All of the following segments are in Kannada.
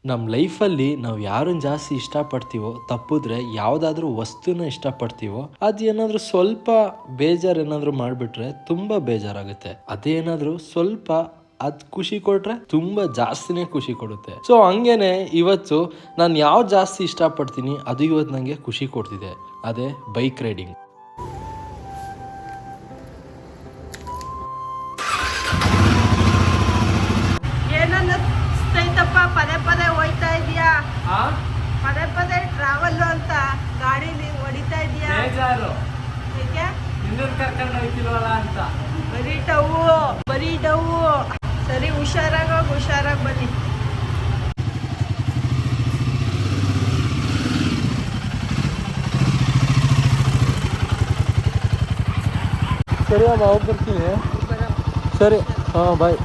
ನಮ್ಮ ಲೈಫಲ್ಲಿ ನಾವು ಯಾರನ್ನ ಜಾಸ್ತಿ ಇಷ್ಟಪಡ್ತೀವೋ ತಪ್ಪಿದ್ರೆ ಯಾವುದಾದ್ರೂ ವಸ್ತುನ ಇಷ್ಟಪಡ್ತೀವೋ ಅದು ಏನಾದರೂ ಸ್ವಲ್ಪ ಬೇಜಾರು ಏನಾದರೂ ಮಾಡಿಬಿಟ್ರೆ ತುಂಬ ಬೇಜಾರಾಗುತ್ತೆ. ಅದೇನಾದರೂ ಸ್ವಲ್ಪ ಅದು ಖುಷಿ ಕೊಟ್ರೆ ತುಂಬ ಜಾಸ್ತಿನೇ ಖುಷಿ ಕೊಡುತ್ತೆ. ಸೊ ಹಂಗೇನೆ ಇವತ್ತು ನಾನು ಯಾವ್ದು ಜಾಸ್ತಿ ಇಷ್ಟಪಡ್ತೀನಿ ಅದು ಇವತ್ತು ನನಗೆ ಖುಷಿ ಕೊಡ್ತಿದೆ, ಅದೇ ಬೈಕ್ ರೈಡಿಂಗ್. ಪದೇ ಪದೇ ಹೋಯ್ತಾ ಇದೀಯಾ, ಪದೇ ಪದೇ ಟ್ರಾವೆಲ್ ಅಂತ ಗಾಡಿ ಹೊಡಿತಾ ಇದೀಯಾ, ಕರ್ಕೊಂಡು ಹೋಗ್ತಿಲ್ವಲ್ಲ ಅಂತ ಬರೀ ಡವು. ಸರಿ, ಹುಷಾರಾಗಿ ಬನ್ನಿ. ಸರಿ ಅಮ್ಮ, ಹೋಗಿ ಬರ್ತೀನಿ. ಸರಿ, ಹಾಂ ಬಾಯ್.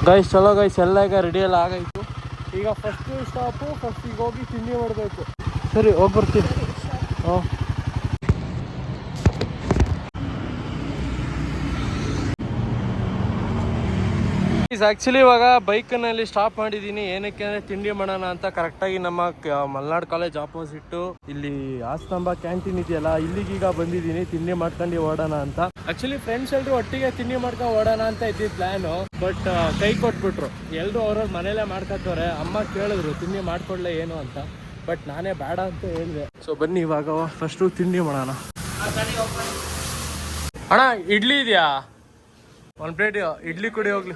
ಗೈಸ್ ಚಲೋ ಗೈಸ್, ಎಲ್ಲ ಈಗ ರೆಡಿ ಎಲ್ಲ ಆಗೈತು. ಈಗ ಫಸ್ಟ್ ಸ್ಟಾಪು, ಫಸ್ಟಿಗೆ ಹೋಗಿ ತಿಂಡಿ ಮಾಡಬೇಕು. ಸರಿ, ಹೋಗಿ ಬರ್ತೀನಿ. ಹಾಂ ಆ್ಯಕ್ಚುಲಿ ಇವಾಗ ಬೈಕ್ನಲ್ಲಿ ಸ್ಟಾಪ್ ಮಾಡಿದ್ದೀನಿ. ಏನಕ್ಕೆ ಅಂದರೆ ತಿಂಡಿ ಮಾಡೋಣ ಅಂತ. ಕರೆಕ್ಟಾಗಿ ನಮ್ಮ ಮಲ್ನಾಡ್ ಕಾಲೇಜ್ ಆಪೋಸಿಟ್ಟು ಇಲ್ಲಿ ಆಸ್ತಂಬ ಕ್ಯಾಂಟೀನ್ ಇದೆಯಲ್ಲ, ಇಲ್ಲಿಗೀಗ ಬಂದಿದ್ದೀನಿ ತಿಂಡಿ ಮಾಡ್ಕೊಂಡು ಓಡೋಣ ಅಂತ. ಆ್ಯಕ್ಚುಲಿ ಫ್ರೆಂಡ್ಸ್ ಎಲ್ಲರೂ ಒಟ್ಟಿಗೆ ತಿಂಡಿ ಮಾಡ್ಕೊಂಡು ಓಡೋಣ ಅಂತ ಇದ್ದಿದ್ದು ಪ್ಲ್ಯಾನು. ಬಟ್ ಕೈ ಕೊಟ್ಬಿಟ್ರು, ಎಲ್ಲರೂ ಅವ್ರವ್ರ ಮನೇಲೇ ಮಾಡ್ಕೊತವ್ರೆ. ಅಮ್ಮ ಕೇಳಿದ್ರು ತಿಂಡಿ ಮಾಡ್ಕೊಳ್ಳೆ ಏನು ಅಂತ, ಬಟ್ ನಾನೇ ಬೇಡ ಅಂತ ಹೇಳಿದೆ. ಸೊ ಬನ್ನಿ ಇವಾಗ ಫಸ್ಟು ತಿಂಡಿ ಮಾಡೋಣ. ಅಣ್ಣ ಇಡ್ಲಿ ಇದೆಯಾ? ಒಂದು ಪ್ಲೇಟ್ ಇಡ್ಲಿ ಕೊಡಿ ಹೋಗ್ಲಿ.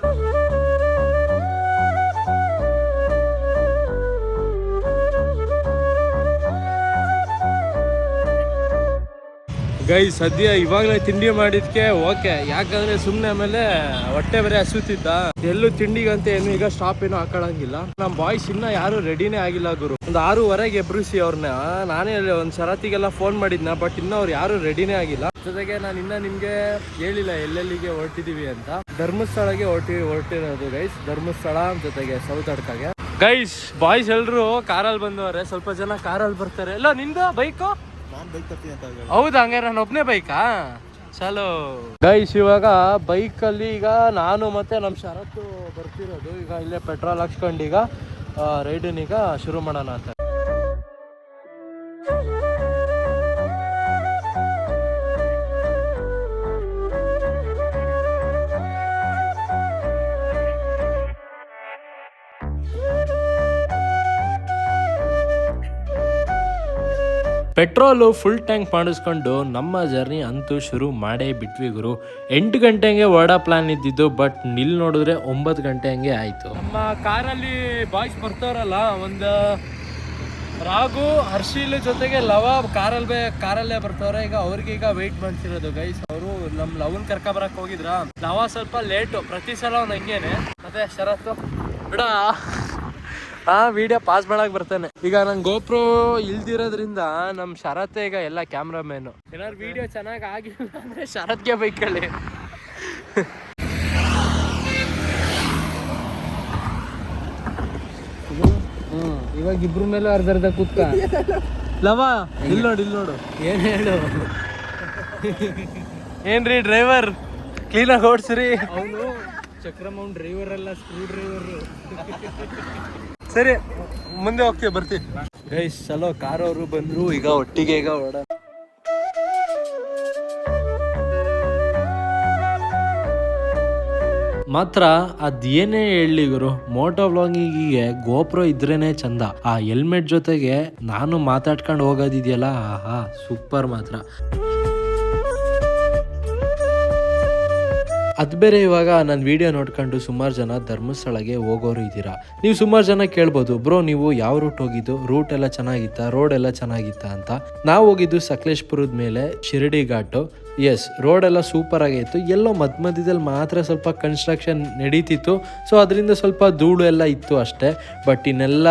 ಗೈಸ್ ಸದ್ಯ ಇವಾಗಲೇ ತಿಂಡಿ ಮಾಡಿದ್ಕೆ ಓಕೆ, ಯಾಕಂದ್ರೆ ಸುಮ್ಮನೆ ಆಮೇಲೆ ಹೊಟ್ಟೆ ಬೇರೆ ಹಸುತ್ತಿದ್ದ. ಎಲ್ಲೂ ತಿಂಡಿಗಂತ ಏನು ಈಗ ಸ್ಟಾಪ್ ಏನೂ ಹಾಕೊಳ್ಳಂಗಿಲ್ಲ. ನಮ್ಮ ಬಾಯ್ಸ್ ಇನ್ನ ಯಾರು ರೆಡಿನೇ ಆಗಿಲ್ಲ ಗುರು. ಒಂದು 6:15 ಎಬ್ರಿಸಿ ಅವ್ರನ್ನ. ನಾನೇ ಒಂದು ಶರತ್ತಿಗೆಲ್ಲ ಫೋನ್ ಮಾಡಿದ್ನ, ಬಟ್ ಇನ್ನೂ ಅವ್ರು ಯಾರು ರೆಡಿನೇ ಆಗಿಲ್ಲ. ಜೊತೆಗೆ ನಾನು ಇನ್ನ ನಿಮ್ಗೆ ಹೇಳಿಲ್ಲ ಎಲ್ಲೆಲ್ಲಿಗೆ ಹೊರಟಿದೀವಿ ಅಂತ. ಧರ್ಮಸ್ಥಳಗೆ ಹೊರಟಿರೋದು ಗೈಸ್. ಧರ್ಮಸ್ಥಳ ಜೊತೆಗೆ ಸೌತಡ್ಕಾಗೆ. ಗೈಸ್ ಬಾಯ್ಸ್ ಎಲ್ರು ಕಾರಲ್ಲಿ ಬಂದವ್ರೆ, ಸ್ವಲ್ಪ ಜನ ಕಾರಲ್ಲಿ ಬರ್ತಾರೆ. ಎಲ್ಲ ನಿಂದು ಬೈಕು? ಹೌದಾ, ಹಂಗಾರೆ ನಾನು ಒಬ್ಬನೇ ಬೈಕಾ? ಚಲೋ ಗೈಸ್, ಇವಾಗ ಬೈಕಲ್ಲಿ ಈಗ ನಾನು ಮತ್ತೆ ನಮ್ಮ ಶರತ್ತು ಬರ್ತಿರೋದು. ಈಗ ಇಲ್ಲೇ ಪೆಟ್ರೋಲ್ ಹಾಕ್ಸ್ಕೊಂಡು ಈಗ ರೈಡನ್ ಈಗ ಶುರು ಮಾಡೋಣ ಅಂತ. ಪೆಟ್ರೋಲು ಫುಲ್ ಟ್ಯಾಂಕ್ ಮಾಡಿಸ್ಕೊಂಡು ನಮ್ಮ ಜರ್ನಿ ಅಂತೂ ಶುರು ಮಾಡೇ ಬಿಟ್ವಿ ಗುರು. 8 ಗಂಟೆಗೆ ಹೊರಡೋ ಪ್ಲಾನ್ ಇದ್ದಿದ್ದು, ಬಟ್ ನಿಲ್ ನೋಡಿದ್ರೆ 9 ಗಂಟೆ ಹಂಗೆ ಆಯಿತು. ನಮ್ಮ ಕಾರಲ್ಲಿ ಬಾಯ್ಸ್ ಬರ್ತಾರಲ್ಲ, ಒಂದು ರಾಘು, ಹರ್ಷಿಲ್ ಜೊತೆಗೆ ಲವ ಕಾರಲ್ಲೇ ಬರ್ತಾವ್ರೆ. ಈಗ ಅವ್ರಿಗೀಗ ವೆಯ್ಟ್ ಮಾಡ್ತಿರೋದು ಗೈಸ್. ಅವರು ನಮ್ಮ ಲವನ್ ಕರ್ಕೊಬರಕ್ಕೆ ಹೋಗಿದ್ರ. ಲವ ಸ್ವಲ್ಪ ಲೇಟು, ಪ್ರತಿ ಸಲ ಅವ್ನು ಹಂಗೇನೆ. ಮತ್ತೆ ಶರತ್ತು ಬಿಡ ವಿಡಿಯೋ ಪಾಸ್ ಮಾಡಕ್ ಬರ್ತಾನೆ. ಈಗ ನಂಗೆ ಗೋಪ್ರೋ ಇಲ್ದಿರೋದ್ರಿಂದ ನಮ್ಮ ಶರತ್ತೆ ಈಗ ಎಲ್ಲ ಕ್ಯಾಮ್ರಾಮೇನು. ಏನಾದ್ರು ವಿಡಿಯೋ ಚೆನ್ನಾಗಿ ಆಗಿಲ್ಲ ಅಂದ್ರೆ ಶರತ್ಗೆ ಬೈಕಲ್ಲಿ. ಇವಾಗ ಇಬ್ರ ಮೇಲೆ ಅರ್ಧ ಕೂತ್ಕ. ಲವ ಇಲ್ಲಿ ನೋಡು ಏನ್ ಹೇಳು. ಏನ್ರಿ ಡ್ರೈವರ್, ಕ್ಲೀನಾಗಿ ಓಡಿಸ್ರಿ. ಅವನು ಚಕ್ರಮೌನ್ ಡ್ರೈವರ್ ಅಲ್ಲ, ಸ್ಕ್ರೂ ಡ್ರೈವರ್. ಸರಿ, ಮುಂದೆ ಹೋಗ್ತೀವಿ, ಬರ್ತೀವಿ ಗೈಸ್. ಚಲೋ, ಕಾರ್ ಅವರು ಬಂದ್ರು ಈಗ ಒಟ್ಟಿಗೆ ಈಗ ಓಡ. ಮಾತ್ರ ಅದೇನೇ ಹೇಳಿ ಗುರು, ಮೋಟೋ ವ್ಲಾಗಿಂಗಿಗೆ ಗೋಪ್ರೋ ಇದ್ರೇನೆ ಚಂದ. ಆ ಹೆಲ್ಮೆಟ್ ಜೊತೆಗೆ ನಾನು ಮಾತಾಡ್ಕೊಂಡು ಹೋಗೋದಿದೆಯಲ್ಲ, ಆಹಾ ಸೂಪರ್ ಮಾತ್ರ. ಅದು ಬೇರೆ ಇವಾಗ ನನ್ನ ವಿಡಿಯೋ ನೋಡ್ಕೊಂಡು ಸುಮಾರು ಜನ ಧರ್ಮಸ್ಥಳಗೆ ಹೋಗೋರು ಇದ್ದೀರಾ. ನೀವು ಸುಮಾರು ಜನ ಕೇಳ್ಬೋದು, ಬ್ರೋ ನೀವು ಯಾವ ರೂಟ್ ಹೋಗಿದ್ದು, ರೂಟ್ ಎಲ್ಲ ಚೆನ್ನಾಗಿತ್ತಾ, ರೋಡ್ ಎಲ್ಲ ಚೆನ್ನಾಗಿತ್ತಾ ಅಂತ. ನಾವು ಹೋಗಿದ್ದು ಸಕಲೇಶ್ಪುರದ ಮೇಲೆ ಶಿರಡಿ ಘಾಟು. ಎಸ್, ರೋಡ್ ಎಲ್ಲ ಸೂಪರ್ ಆಗಿತ್ತು. ಎಲ್ಲೋ ಮಧ್ಯದಲ್ಲಿ ಮಾತ್ರ ಸ್ವಲ್ಪ ಕನ್ಸ್ಟ್ರಕ್ಷನ್ ನಡೀತಿತ್ತು. ಸೊ ಅದರಿಂದ ಸ್ವಲ್ಪ ಧೂಳು ಎಲ್ಲ ಇತ್ತು ಅಷ್ಟೇ. ಬಟ್ ಇನ್ನೆಲ್ಲ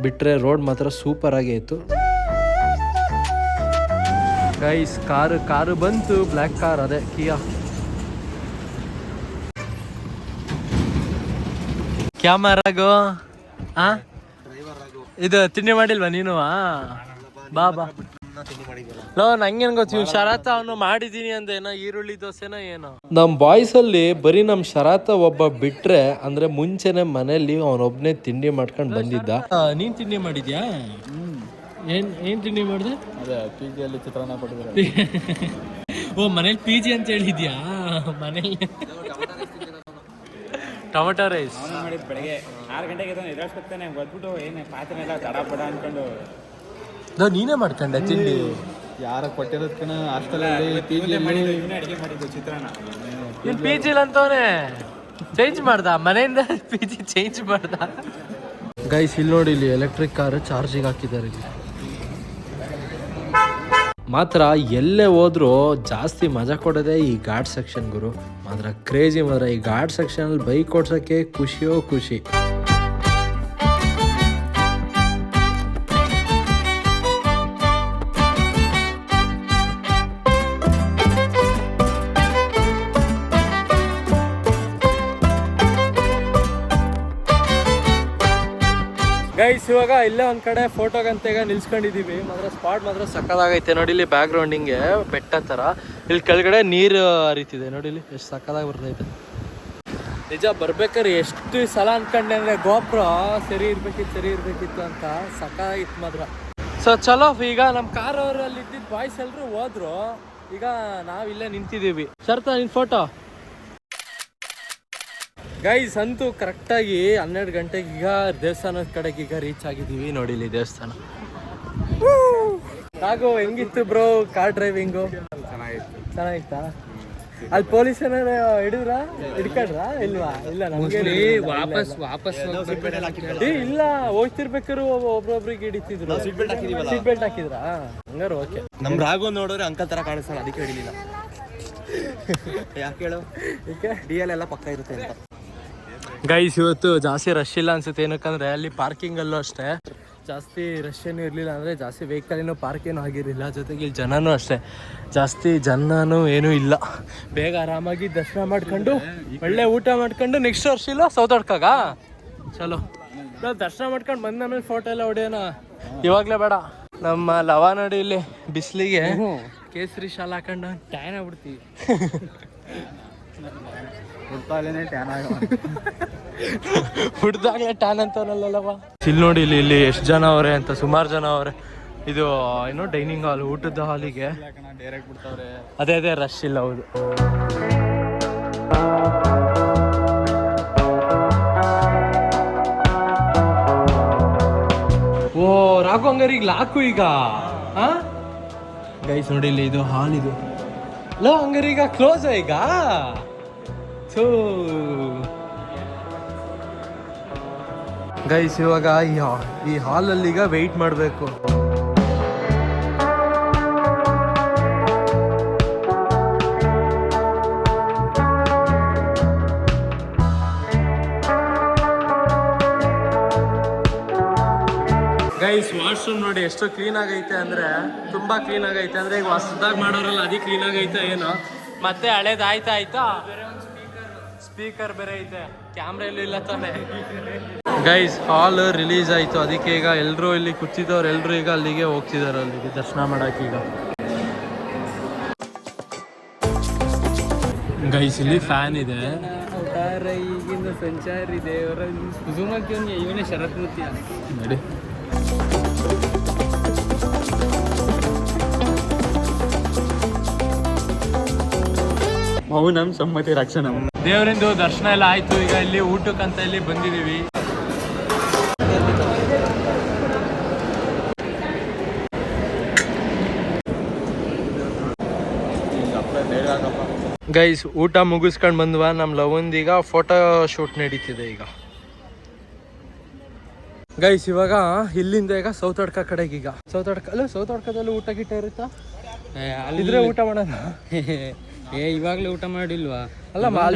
ಬಿಟ್ಟರೆ ರೋಡ್ ಮಾತ್ರ ಸೂಪರ್ ಆಗೇ ಇತ್ತು ಗೈಸ್. ಕಾರು ಬಂತು, ಬ್ಲ್ಯಾಕ್ ಕಾರ್, ಅದೇ ಕಿಯಾ. ಕ್ಯಾಮರಾಗೋ ಇದು ತಿಂಡಿ ಮಾಡಿಲ್ವಾ ನೀನು? ಬಾ ನಂಗೇನ್ ಗೊತ್ತು ಇವ್ ಶರತ್ ಅವನು ಮಾಡಿದೀನಿ ಅಂದ ಏನೋ ಈರುಳ್ಳಿ ದೋಸೆನೋ ಏನೋ. ನಮ್ ಬಾಯ್ಸ್ ಅಲ್ಲಿ ಬರೀ ನಮ್ ಶರತ್ ಒಬ್ಬ ಬಿಟ್ರೆ ಅಂದ್ರೆ ಮುಂಚೆನೆ ಮನೇಲಿ ಅವನೊಬ್ನೇ ತಿಂಡಿ ಮಾಡ್ಕೊಂಡ್ ಬಂದಿದ್ದ. ನೀನ್ ತಿಂಡಿ ಮಾಡಿದ್ಯಾ? ಏನ್ ತಿಂಡಿ ಮಾಡಿದೆ? ಅದೇ ಪಿಜಿಯಲ್ಲಿ ಚಿತ್ರಾನ್ನ ಕೊಟ್ಟಿದ್ದಾರೆ. ಓ ಮನೇಲಿ ಪಿಜಿ ಅಂತ ಹೇಳಿದ್ಯಾ? ಮನೇಲಿ ಟೊಮೆಟೊ ರೈಸ್ ಮಾಡಿದ್ ಬೆಳಗ್ಗೆ 6 ಗಂಟೆಗೆ ಎದುರಿಸ್ಕೊತಾನೆ ಬಂದ್ಬಿಟ್ಟು ಏನು ಪಾತ್ರೆ ಎಲ್ಲ ತಡ ಪಡ ಅನ್ಕೊಂಡು ನೀನೇ ಮಾಡ್ಕೊಂಡೆ ತಿಂಡಿ? ಯಾರ ಕೊಟ್ಟಿರೋದಕ್ಕಿನ ಹಾಸ್ಟೆಲಲ್ಲಿ ಅಡಿಗೆ ಮಾಡಿದ್ದು ಚಿತ್ರಾನ್ನ. ನೀನ್ ಪಿ ಜಿಲ್ ಅಂತವನೇ ಚೇಂಜ್ ಮಾಡ್ದ ಮನೆಯಿಂದ ಪಿ ಜಿ ಚೇಂಜ್ ಮಾಡ್ದ. ಗೈಸ್ ಇಲ್ಲಿ ನೋಡಿ, ಇಲ್ಲಿ ಎಲೆಕ್ಟ್ರಿಕ್ ಕಾರ್ ಚಾರ್ಜಿಗೆ ಹಾಕಿದ್ದಾರೆ. ಇಲ್ಲಿ ಮಾತ್ರ ಎಲ್ಲೇ ಹೋದ್ರೂ ಜಾಸ್ತಿ ಮಜಾ ಕೊಡೋದೇ ಈ ಘಾಟ್ ಸೆಕ್ಷನ್ ಗುರು. ಮಾತ್ರ ಕ್ರೇಜಿ ಮಾತ್ರ ಈ ಘಾಟ್ ಸೆಕ್ಷನ್ ಅಲ್ಲಿ ಬೈಕ್ ಓಡ್ಸೋಕ್ಕೆ ಖುಷಿಯೋ ಖುಷಿ. ಗೈಸ್ ಇವಾಗ ಇಲ್ಲೇ ಒಂದ್ ಕಡೆ ಫೋಟೋಗಂತ ಈಗ ನಿಲ್ಸ್ಕೊಂಡಿದೀವಿ. ಮಾತ್ರ ಸ್ಪಾಟ್ ಮಾತ್ರ ಸಕ್ಕದಾಗೈತೆ ನೋಡಿ. ಇಲ್ಲಿ ಬ್ಯಾಕ್ ಗ್ರೌಂಡ್ ಹಿಂಗೆ ಬೆಟ್ಟ ತರ, ಇಲ್ಲಿ ಕೆಳಗಡೆ ನೀರು ಹರಿತಿದೆ ನೋಡಿ. ಇಲ್ಲಿ ಎಷ್ಟು ಸಕ್ಕದಾಗಿ ಬರ್ತೈತೆ. ನಿಜ ಬರ್ಬೇಕಾದ್ರೆ ಎಷ್ಟು ಸಲ ಅನ್ಕೊಂಡೆ ಅಂದ್ರೆ ಗೋಪುರ ಸರಿ ಇರ್ಬೇಕಿತ್ತು ಅಂತ. ಸಕ್ಕದಾಗಿತ್ತು ಮಾತ್ರ. ಸೊ ಚಲೋ, ಈಗ ನಮ್ಮ ಕಾರ್ ಅವರಲ್ಲಿ ಇದ್ದಿದ್ದು ಬಾಯ್ಸ್ ಎಲ್ರು ಹೋದ್ರು. ಈಗ ನಾವಿಲ್ಲೇ ನಿಂತಿದ್ದೀವಿ. ಸರ್ತಾ ನಿನ್ ಫೋಟೋ. ಗೈಸ್ ಅಂತೂ ಕರೆಕ್ಟಾಗಿ 12 ಗಂಟೆಗೆ ಈಗ ದೇವಸ್ಥಾನದ ಕಡೆಗೆ ಈಗ ರೀಚ್ ಆಗಿದ್ದೀವಿ. ನೋಡಿ ಇಲ್ಲಿ ದೇವಸ್ಥಾನ. ಸಾಗು ಹೆಂಗಿತ್ತು ಬ್ರೋ ಕಾರ್ ಡ್ರೈವಿಂಗು? ಚೆನ್ನಾಗಿತ್ತಾ? ಅಲ್ಲಿ ಪೊಲೀಸ್ ಏನಾರ ಹಿಡ್ಕೊಂಡ್ರ ಇಲ್ವಾ? ಇಲ್ಲ ನಮ್ಗೆ ವಾಪಸ್ ಇಲ್ಲ, ಹೋಗ್ತಿರ್ಬೇಕಾದ್ರು ಒಬ್ರೊಬ್ರಿಗೆ ಹಿಡಿತಿದ್ರು. Seat belt ಹಾಕಿದ್ರಾ? ಹಂಗಾರ ಓಕೆ. ನಮ್ ರಾಘವ್ ನೋಡಿದ್ರೆ ಅಂಕಲ್ ತರ ಕಾಣಿಸ್ತಾನೆ, ಅದಕ್ಕೆ ಹಿಡಿಲಿಲ್ಲ. ಯಾಕೆ ಹೇಳು? ಡಿ ಎಲ್ ಎಲ್ಲ ಪಕ್ಕ ಇರುತ್ತೆ ಅಂತ. ಗೈಸ್ ಇವತ್ತು ಜಾಸ್ತಿ ರಶ್ ಇಲ್ಲ ಅನ್ಸುತ್ತೆ. ಏನಕ್ಕಂದ್ರೆ ಅಲ್ಲಿ ಪಾರ್ಕಿಂಗ್ ಅಲ್ಲೂ ಅಷ್ಟೇ ಜಾಸ್ತಿ ರಶ್ ಏನು ಇರಲಿಲ್ಲ. ಅಂದರೆ ಜಾಸ್ತಿ ವೆಹಿಕಲ್ ಏನೂ ಪಾರ್ಕ್ ಏನೂ ಆಗಿರಲಿಲ್ಲ. ಜೊತೆಗೆ ಇಲ್ಲಿ ಜನನೂ ಅಷ್ಟೇ ಜಾಸ್ತಿ ಜನನೂ ಏನೂ ಇಲ್ಲ. ಬೇಗ ಆರಾಮಾಗಿ ದರ್ಶನ ಮಾಡ್ಕೊಂಡು ಒಳ್ಳೆ ಊಟ ಮಾಡ್ಕೊಂಡು ನೆಕ್ಸ್ಟ್ ವರ್ಷ ಇಲ್ಲ ಸೌತಡ್ಕಾಗ ಚಲೋ ನಾವು ದರ್ಶನ ಮಾಡ್ಕೊಂಡು ಬಂದ ಮೇಲೆ ಫೋಟೋ ಎಲ್ಲ ಹೊಡೆಯೋಣ. ಇವಾಗಲೇ ಬೇಡ. ನಮ್ಮ ಲವ ನೋಡಿ ಇಲ್ಲಿ ಬಿಸಿಲಿಗೆ ಕೇಸರಿ ಶಾಲ ಹಾಕೊಂಡು ಟ್ಯಾನ್ ಆಗ್ಬಿಡ್ತೀವಿ. ಹುಡ್ದಾಗ್ಲೇ ಟ್ಯಾನ್ ಅಂತವನಲ್ಲವ. ಇಲ್ಲಿ ನೋಡಿ, ಇಲ್ಲಿ ಎಷ್ಟು ಜನ ಅವ್ರೆ ಅಂತ, ಸುಮಾರು ಜನ ಅವ್ರೆ. ಇದು ಏನೋ ಡೈನಿಂಗ್ ಹಾಲ್, ಊಟದ ಹಾಲಿಗೆ ಅದೇ ರಶ್ ಇಲ್ಲ. ಹೌದು. ಓ ರಾಘು ಹಂಗಾರಿಗೆ ಲಾಕು ಈಗ. ಗೈಸ್ ನೋಡಿ ಇಲ್ಲಿ ಇದು ಹಾಲ್ ಇದು. ಲೋ ಹಂಗಾರೀಗ ಕ್ಲೋಸ್ ಈಗ. ಗೈಸ್ ಇವಾಗ ಈ ಹಾಲಲ್ಲಿ ಈಗ ವೆಯ್ಟ್ ಮಾಡಬೇಕು. ಗೈಸ್ ವಾಶ್ರೂಮ್ ನೋಡಿ ಎಷ್ಟು ಕ್ಲೀನ್ ಆಗೈತೆ ಅಂದ್ರೆ ತುಂಬಾ ಕ್ಲೀನ್ ಆಗೈತೆ. ಅಂದ್ರೆ ಈಗ ಹೊಸದಾಗಿ ಮಾಡೋರಲ್ಲ ಅದೇ ಕ್ಲೀನ್ ಆಗೈತೆ ಏನೋ. ಮತ್ತೆ ಹಳೇದಾಯ್ತಾ ಸ್ಪೀಕರ್ ಬೇರೆ ಐತೆ, ಕ್ಯಾಮ್ರಾ ಎಲ್ಲೂ ಇಲ್ಲ ತಾನೆ. ಗೈಸ್ ಹಾಲ್ ರಿಲೀಸ್ ಆಯ್ತು, ಅದಕ್ಕೆ ಈಗ ಎಲ್ಲರೂ ಇಲ್ಲಿ ಕೂತಿದ್ದವ್ರು ಎಲ್ಲರೂ ಈಗ ಅಲ್ಲಿಗೆ ಹೋಗ್ತಿದ್ದಾರೆ, ಅಲ್ಲಿಗೆ ದರ್ಶನ ಮಾಡಕ್ಕೆ. ಈಗ ಗೈಸ್ ಇಲ್ಲಿ ಫ್ಯಾನ್ ಇದೆ. ಈಗಿನ ಸಂಚಾರಿ ದೇವರ ಇವನೇ ಶರತ್ ಮುತ್ಯ ನೋಡಿ. ಮೌನಂ ಸಮ್ಮತಿ ರಕ್ಷಣ. ದೇವರಿಂದು ದರ್ಶನ ಎಲ್ಲ ಆಯ್ತು. ಈಗ ಇಲ್ಲಿ ಊಟಕ್ಕಂತ ಇಲ್ಲಿ ಬಂದಿದ್ದೀವಿ. ಗೈಸ್ ಊಟ ಮುಗಿಸ್ಕೊಂಡು ಬಂದ್ವಾ. ನಮ್ಮ ಲವಂದೀಗ ಫೋಟೋ ಶೂಟ್ ನಡೀತಿದೆ ಈಗ. ಗೈಸ್ ಇವಾಗ ಇಲ್ಲಿಂದ ಈಗ ಸೌತಡ್ಕ ಕಡೆಗೆ, ಈಗ ಸೌತಡ್ಕದಲ್ಲಿ ಊಟ ಗಿಟ್ಟ ಇರುತ್ತಾ? ಇದ್ರೆ ಊಟ ಮಾಡೋಣ. ಇವಾಗಲೇ ಊಟ ಮಾಡಿಲ್ವಾ? ಅಲ್ಲ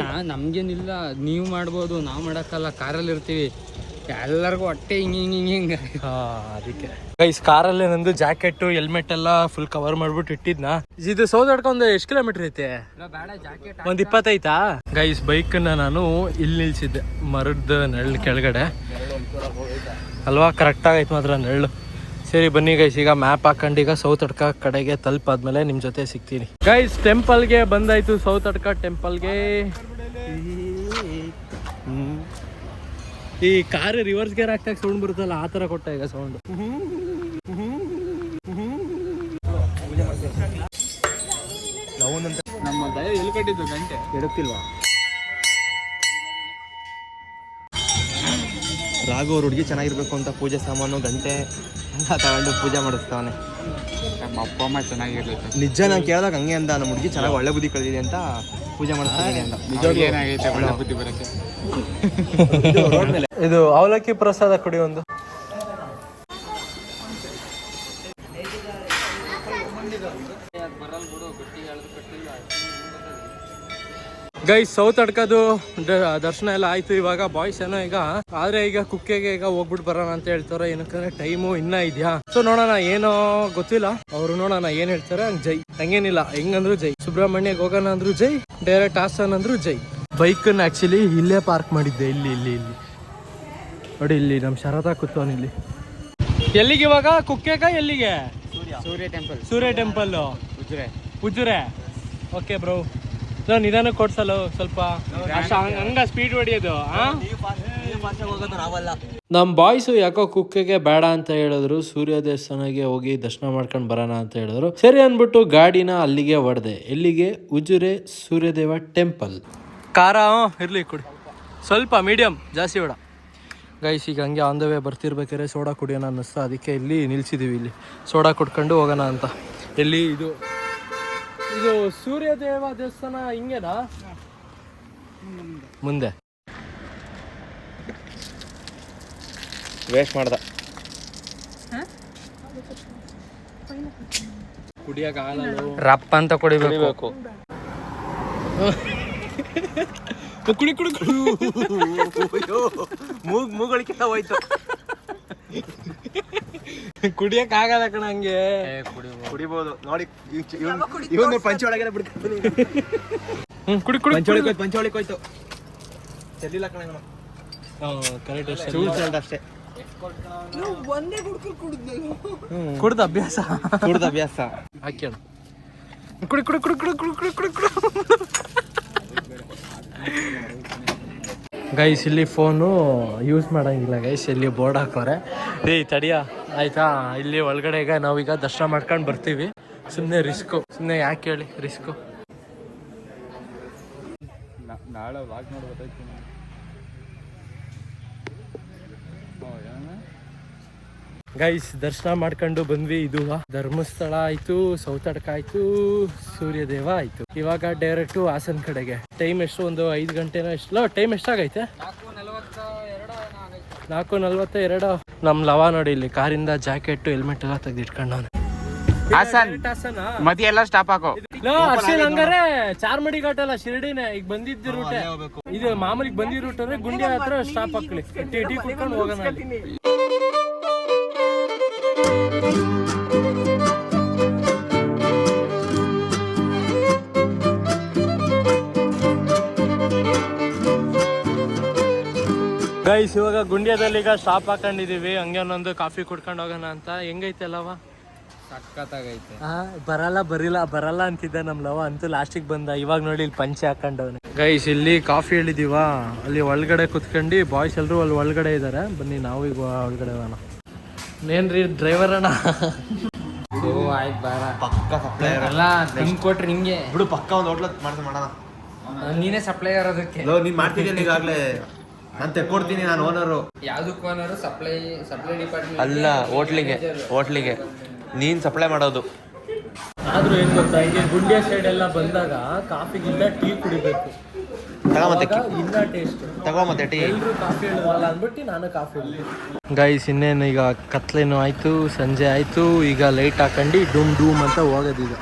ನಮ್ಗೇನಿಲ್ಲ, ನೀವು ಮಾಡ್ಬೋದು, ನಾವು ಮಾಡಕ್ಕಲ್ಲ. ಕಾರಲ್ಲಿ ಇರ್ತೀವಿ, ಎಲ್ಲರಿಗೂ ಹೊಟ್ಟೆ ಹಿಂಗೆ. ಅದಕ್ಕೆ ಗೈಸ್ ಕಾರಲ್ಲೇ ನಂದು ಜಾಕೆಟ್ ಹೆಲ್ಮೆಟ್ ಎಲ್ಲ ಫುಲ್ ಕವರ್ ಮಾಡ್ಬಿಟ್ಟು ಇಟ್ಟಿದ್ನ. ಇದು ಸೌತಡ್ಕ ಒಂದು ಎಷ್ಟು ಕಿಲೋಮೀಟರ್ ಐತೆ? ಒಂದ್ 20 ಐತಾ? ಗೈಸ್ ಬೈಕ್ ನಾನು ಇಲ್ಲಿ ನಿಲ್ಸಿದ್ದೆ, ಮರದ ನೆರಳು ಕೆಳಗಡೆ ಅಲ್ವಾ. ಕರೆಕ್ಟ್ ಆಗೈತೆ ಮಾತ್ರ ನೆರಳು ಸರಿ ಬನ್ನಿ ಗೈಸ್, ಈಗ ಮ್ಯಾಪ್ ಹಾಕೊಂಡು ಈಗ ಸೌತ್ ಅಡ್ಕ ಕಡೆಗೆ ತಲುಪಾದ್ಮೇಲೆ ನಿಮ್ಮ ಜೊತೆ ಸಿಗ್ತೀನಿ ಗೈಸ್. ಟೆಂಪಲ್ಗೆ ಬಂದಾಯ್ತು, ಸೌತ್ ಅಡ್ಕ ಟೆಂಪಲ್ಗೆ. ಈ ಕಾರ್ ರಿವರ್ಸ್ ಗೇರ್ ಹಾಕ್ದಾಗ ಸೌಂಡ್ ಬರುತ್ತಲ್ಲ, ಆ ಥರ ಕೊಟ್ಟ ಈಗ ಸೌಂಡ್. ನಮ್ಮ ದಯ ಎಲ್ಲಿ ಕಟ್ಟಿದ್ದು ಗಂಟೆ ಎಡುತ್ತಿಲ್ವಾ? ರಾಘು ಅವ್ರ ಹುಡುಗಿ ಚೆನ್ನಾಗಿರ್ಬೇಕು ಅಂತ ಪೂಜೆ ಸಾಮಾನು ಗಂಟೆ ಎಲ್ಲ ತಗೊಂಡು ಪೂಜೆ ಮಾಡಿಸ್ತಾವನೆ. ನಮ್ಮ ಅಪ್ಪ ಅಮ್ಮ ಚೆನ್ನಾಗಿರ್ಲಿಕ್ಕೆ ನಿಜ ನಾನು ಕೇಳಿದಾಗ ಹಂಗೆ ಅಂದ, ನಮ್ಮ ಹುಡುಗಿ ಚೆನ್ನಾಗಿ ಒಳ್ಳೆ ಬುದ್ಧಿ ಕಳೆದಿದೆ ಅಂತ ಪೂಜೆ ಮಾಡಿಸ್ತೀನಿ ಅಂದ. ನಿಜವಾಗ್ಲೂ ಏನಾಗೈತೆ ಒಳ್ಳೆ ಬುದ್ಧಿ ಬರುತ್ತೆ. ಇದು ಅವಲಕ್ಕಿ ಪ್ರಸಾದ ಕೊಡಿ ಒಂದು. ಗೈಸ್ ಸೌತ್ ಅಡ್ಕದು ದರ್ಶನ ಎಲ್ಲ ಆಯ್ತು. ಇವಾಗ ಬಾಯ್ಸ್ ಏನೋ ಈಗ ಆದ್ರೆ ಈಗ ಕುಕ್ಕೆಗೆ ಈಗ ಹೋಗ್ಬಿಟ್ಟು ಬರೋಣ ಅಂತ ಹೇಳ್ತಾರೆ. ಏನಕ್ಕಂದ್ರೆ ಟೈಮು ಇನ್ನ ಇದೆಯಾ, ಸೊ ನೋಡೋಣ, ಏನೋ ಗೊತ್ತಿಲ್ಲ. ಅವ್ರು ನೋಡೋಣ ಏನ್ ಹೇಳ್ತಾರೆ. ಹಂಗ್ ಜೈ, ಹಂಗೇನಿಲ್ಲ, ಹೆಂಗಂದ್ರು ಜೈ. ಸುಬ್ರಹ್ಮಣ್ಯಗೆ ಹೋಗೋಣ ಅಂದ್ರು ಜೈ, ಡೈರೆಕ್ಟ್ ಹಾಸನ್ ಅಂದ್ರು ಜೈ. ಬೈಕನ್ನ ಆಕ್ಚುಲಿ ಇಲ್ಲೇ ಪಾರ್ಕ್ ಮಾಡಿದ್ದೆ, ಇಲ್ಲಿ ಇಲ್ಲಿ ಇಲ್ಲಿ ನೋಡಿ, ಇಲ್ಲಿ ನಮ್ ಶರತ ಕೂತವನ್ ಇಲ್ಲಿ. ಎಲ್ಲಿಗೆ ಇವಾಗ ಕುಕ್ಕೆಗ? ಎಲ್ಲಿಗೆ? ಸೂರ್ಯ ಟೆಂಪಲ್ ಉಜ್ರೆ. ಓಕೆ ಬ್ರೋ, ನಿಧಾನ ಕೊಡ್ಸಲ್ಲ ಸ್ವಲ್ಪ, ಹಂಗ ಸ್ಪೀಡ್ ಹೊಡಿಯೋದು. ನಮ್ಮ ಬಾಯ್ಸು ಯಾಕೋ ಕುಕ್ಕೆಗೆ ಬೇಡ ಅಂತ ಹೇಳಿದ್ರು, ಸೂರ್ಯ ದೇವಸ್ಥಾನಕ್ಕೆ ಹೋಗಿ ದರ್ಶನ ಮಾಡ್ಕೊಂಡು ಬರೋಣ ಅಂತ ಹೇಳಿದ್ರು. ಸರಿ ಅಂದ್ಬಿಟ್ಟು ಗಾಡಿನ ಅಲ್ಲಿಗೆ ಹೊಡೆದೆ. ಎಲ್ಲಿಗೆ? ಉಜಿರೆ ಸೂರ್ಯದೇವ ಟೆಂಪಲ್. ಖಾರ ಇರ್ಲಿ ಕೊಡಿ, ಸ್ವಲ್ಪ ಮೀಡಿಯಂ, ಜಾಸ್ತಿ ಬೇಡ ಗೈಸ್. ಈಗ ಹಂಗೆ ಆನ್ ದ ವೇ ಬರ್ತಿರ್ಬೇಕಾದ್ರೆ ಸೋಡಾ ಕುಡಿಯೋಣ ಅನ್ನಿಸ್ತಾ, ಅದಕ್ಕೆ ಇಲ್ಲಿ ನಿಲ್ಸಿದೀವಿ. ಇಲ್ಲಿ ಸೋಡಾ ಕುಡ್ಕೊಂಡು ಹೋಗೋಣ ಅಂತ. ಎಲ್ಲಿ ಇದು ಸೂರ್ಯದೇವ ದೇವಸ್ಥಾನ ಹಿಂಗೇನಾ? ಮುಂದೆ ವೇಸ್ಟ್ ಮಾಡ್ದ. ಕುಡಿಯಕ ರಪ್ಪ ಅಂತ ಕುಡಿಬೇಕು. ಕುಡಿ ಕುಡಿ ಮೂಗಳಿಕಿಂತ ಹೋಯ್ತು. ಕುಡಿಯಕ್ ಆಗಲ್ಲ ಕಣ ಹಂಗೆ. ಕುಡಿಬಹುದು ನೋಡಿ, ಇವನು ಪಂಚ ಒಳಗೆಲ್ಲ ಬಿಡ್ತೀನಿ. ಕುಡಿ ಕುಡಿ ಪಂಚವಳಿಗೆ ಹೋಯ್ತು. ಚೆಲ್ಲಿಲ್ಲ ಕಣ ಕರೆಕ್ಟ್ ಅಷ್ಟೇ. ಕುಡ್ದ ಅಭ್ಯಾಸ, ಕುಡ್ದ ಅಭ್ಯಾಸ. ಹಾಕ್ಯಾಣ. ಕುಡಿ ಕುಡಿ ಕುಡಿ ಕುಡಿ ಕುಡಿ ಕುಡಿ ಕುಡಿ ಕುಡಿ. ಗೈಸ್ ಇಲ್ಲಿ ಫೋನು ಯೂಸ್ ಮಾಡೋಂಗಿಲ್ಲ ಗೈಸ್, ಇಲ್ಲಿ ಬೋರ್ಡ್ ಹಾಕೋರೆ. ತಡಿಯ ಆಯ್ತಾ, ಇಲ್ಲಿ ಒಳಗಡೆ ಈಗ ನಾವೀಗ ದರ್ಶನ ಮಾಡ್ಕೊಂಡು ಬರ್ತೀವಿ. ಸುಮ್ಮನೆ ರಿಸ್ಕು, ಸುಮ್ಮನೆ ಯಾಕೆ ಹೇಳಿ ರಿಸ್ಕು. ನಾಳೆ ವಾಕ್ ಮಾಡಿ ಗೊತ್ತಾಯ್ತು. ಗೈಸ್ ದರ್ಶನ ಮಾಡ್ಕೊಂಡು ಬಂದ್ವಿ. ಇದು ಧರ್ಮಸ್ಥಳ ಆಯ್ತು, ಸೌತ್ ಅಡ್ಕ ಆಯ್ತು, ಸೂರ್ಯದೇವ ಆಯ್ತು. ಇವಾಗ ಡೈರೆಕ್ಟು ಹಾಸನ್ ಕಡೆಗೆ. ಟೈಮ್ ಎಷ್ಟು? ಒಂದು 5 ಗಂಟೆನೋ ಎಷ್ಟು? ಟೈಮ್ ಎಷ್ಟಾಗೈತೆ? 4:42. ನಮ್ ಲವ ನೋಡಿ ಇಲ್ಲಿ ಕಾರಿಂದ ಜಾಕೆಟ್ ಹೆಲ್ಮೆಟ್ ಎಲ್ಲ ತೆಗೆದಿಟ್ಕೊಂಡು ಮದಿ ಎಲ್ಲ ಸ್ಟಾಪ್ ಹಾಕೋ. ಹಂಗಾರೆ ಚಾರ್ಮಡಿ ಘಾಟ್ ಅಲ್ಲ, ಶಿರ್ಡಿನೇ. ಈಗ ಬಂದಿದ್ದ ರೂಟ್ ಇದು, ಮಾಮೂಲಿಗೆ ಬಂದಿದ್ದ ರೂಟ್ ಅಂದ್ರೆ ಗುಂಡಿ ಹತ್ರ ಸ್ಟಾಪ್ ಹಾಕ್ಲಿ, ಟೀ ಕುಡ್ಕೊಂಡು ಹೋಗೋಣ. ಗೈಸ್ ಇವಾಗ ಗುಂಡ್ಯದಲ್ಲಿ ಈಗ ಸ್ಟಾಪ್ ಹಾಕೊಂಡಿದೀವಿ. ಹಂಗೆ ಒಂದೊಂದು ಕಾಫಿ ಕುಡ್ಕೊಂಡು ಹೋಗೋಣ ಅಂತ. ಹೆಂಗೈತೆ ಲವ? ಸಕ್ಕತ್ತಾಗೈತೆ. ಬರಲ್ಲ ಅಂತಿದ್ದ ನಮ್ ಲವ, ಅಂತೂ ಲಾಸ್ಟಿಗೆ ಬಂದ. ಇವಾಗ ನೋಡಿ ಇಲ್ಲಿ ಪಂಚೆ ಹಾಕೊಂಡವನೆ. ಗೈಸ್ ಇಲ್ಲಿ ಕಾಫಿ ಹೇಳಿದೀವ, ಅಲ್ಲಿ ಒಳಗಡೆ ಕುತ್ಕೊಂಡು ಬಾಯ್ಸ್ ಎಲ್ರು ಅಲ್ಲಿ ಒಳಗಡೆ ಇದಾರೆ. ಬನ್ನಿ ನಾವು ಈಗ ಒಳಗಡೆ ಹೋಗೋಣ. ಏನ್ರಿ ಡ್ರೈವರ್ ಅಣ್ಣ? ಆಯ್ತು ಬಾರ. ಪಕ್ಕ ಸಪ್ಲೈಯರ್ ಎಲ್ಲ ನಿಂಗೆ ಕೊಟ್ರಿ ಹಿಂಗೆ ಬಿಡು. ಪಕ್ಕ ಒಂದು ಹೋಟ್ಲ ಮಾಡೋಣ. ನೀನೇ ಸಪ್ಲೈಯರ್ ಅದಕ್ಕೆ. ನೀನ್ ಮಾಡ್ತಿದ್ದೀನಿ ಈಗಾಗಲೇ, ನಾನು ತೆಕ್ಕೊಡ್ತೀನಿ. ನಾನು ಓನರು. ಯಾವ್ದಕ್ಕೆ ಓನರು? ಸಪ್ಲೈ ಡಿಪಾರ್ಟ್ಮೆಂಟ್ ಅಲ್ಲ, ಹೋಟ್ಲಿಗೆ ನೀನ್ ಸಪ್ಲೈ ಮಾಡೋದು. ಆದ್ರೂ ಏನ್ ಗೊತ್ತಾ, ಈಗ ಗುಂಡ್ಯ ಸೈಡ್ ಎಲ್ಲ ಬಂದಾಗ ಕಾಫಿಗಿಂತ ಟೀ ಕುಡಿಬೇಕು. ಇನ್ನ ಟೇಸ್ಟ್ ತಗೋ ಮತ್ತೆ ಟೀ. ಎಲ್ರು ಕಾಫಿ ಹೇಳಿದ್ರಲ್ಲ ಅಂದ್ಬಿಟ್ಟು ನಾನು ಕಾಫಿ ಹೇಳಿದೆ. ಗೈಸ್ ಇನ್ನೇನು ಈಗ ಕತ್ಲೇನು ಆಯ್ತು, ಸಂಜೆ ಆಯ್ತು. ಈಗ ಲೈಟ್ ಹಾಕೊಂಡು ಡೂಮ್ ಡೂಮ್ ಅಂತ ಹೋಗೋದೀಗ.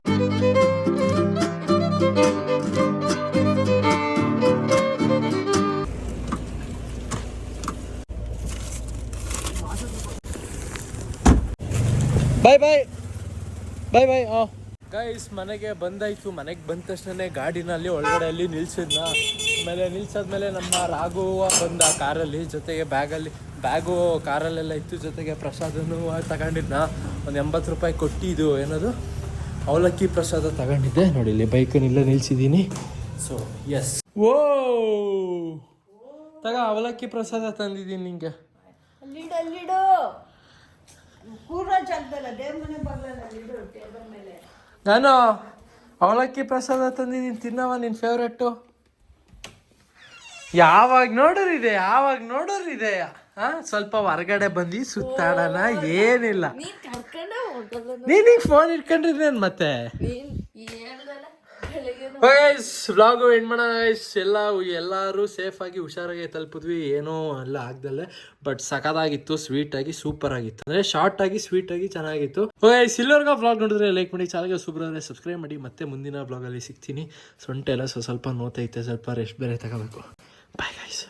ಬಾಯ್ ಬಾಯ್ ಬಾಯ್ ಬಾಯ್. ಗೈಸ್ ಮನೆಗೆ ಬಂದಾಯ್ತು. ಮನೆಗೆ ಬಂದ ತಕ್ಷಣ ಗಾಡಿನಲ್ಲಿ ಒಳಗಡೆ ಅಲ್ಲಿ ನಿಲ್ಸಿದ್ನ. ಆಮೇಲೆ ನಿಲ್ಸಾದ್ಮೇಲೆ ನಮ್ಮ ರಾಘು ಬಂದ ಕಾರಲ್ಲಿ, ಜೊತೆಗೆ ಬ್ಯಾಗು ಕಾರಲ್ಲೆಲ್ಲ ಇತ್ತು, ಜೊತೆಗೆ ಪ್ರಸಾದನೂ ತಗೊಂಡಿದ್ನ. ಒಂದು 80 ರೂಪಾಯಿ ಕೊಟ್ಟಿದ್ದು ಏನದು ಅವಲಕ್ಕಿ ಪ್ರಸಾದ ತಗೊಂಡಿದ್ದೆ. ನೋಡಿ ಇಲ್ಲಿ ಬೈಕನ್ನೆಲ್ಲ ನಿಲ್ಸಿದ್ದೀನಿ. ಸೊ ಎಸ್, ಓ ಅವಲಕ್ಕಿ ಪ್ರಸಾದ ತಂದಿದ್ದೀನಿ ನಿಂಗೆ. ಅಲ್ಲಿಡು ಕೂರೋ ಜಾಗದಲ್ಲ, ದೇವ್ರ ಮನೆ ಬರಲ್ಲ, ಟೇಬಲ್ ಮೇಲೆ. ನಾನು ಅವಲಕ್ಕಿ ಪ್ರಸಾದ ತಂದಿದ್ದೀನಿ, ತಿನ್ನವ ನಿನ್ನ ಫೇವ್ರೆಟ್ಟು. ಯಾವಾಗ ನೋಡೋರಿದೆ ಸ್ವಲ್ಪ ಹೊರಗಡೆ ಬಂದು ಸುತ್ತಾಡೋಣ, ಏನಿಲ್ಲ. ನೀನೀಗ ಫೋನ್ ಇಟ್ಕೊಂಡಿದ್ದೇನು ಮತ್ತೆ. ವ್ಲಾಗು ಎಂಡ್ ಮಾಡೋಣ ಗೈಸ್. ಎಲ್ಲರೂ ಸೇಫಾಗಿ ಹುಷಾರಾಗಿ ತಲುಪಿದ್ವಿ, ಏನೋ ಎಲ್ಲ ಆಗ್ದಲ್ಲೇ. ಬಟ್ ಸಖತ್ತಾಗಿತ್ತು, ಸ್ವೀಟಾಗಿ ಸೂಪರ್ ಆಗಿತ್ತು. ಅಂದರೆ ಶಾರ್ಟ್ ಆಗಿ ಸ್ವೀಟ್ ಆಗಿ ಚೆನ್ನಾಗಿತ್ತು. ಇಲ್ಲಿವರೆಗೂ ವ್ಲಾಗ್ ನೋಡಿದ್ರೆ ಲೈಕ್ ಮಾಡಿ, ಚಾನಲ್ಗೆ ಸೂಪರ್ ಅಂದರೆ ಸಬ್ಸ್ಕ್ರೈಬ್ ಮಾಡಿ. ಮತ್ತೆ ಮುಂದಿನ ವ್ಲಾಗಲ್ಲಿ ಸಿಗ್ತೀನಿ. ಸೊಂಟೆ ಎಲ್ಲ ಸ್ವಲ್ಪ ನೋತೈತೆ, ಸ್ವಲ್ಪ ರೆಸ್ಟ್ ಬೇರೆ ತಗೋಬೇಕು. Bye guys.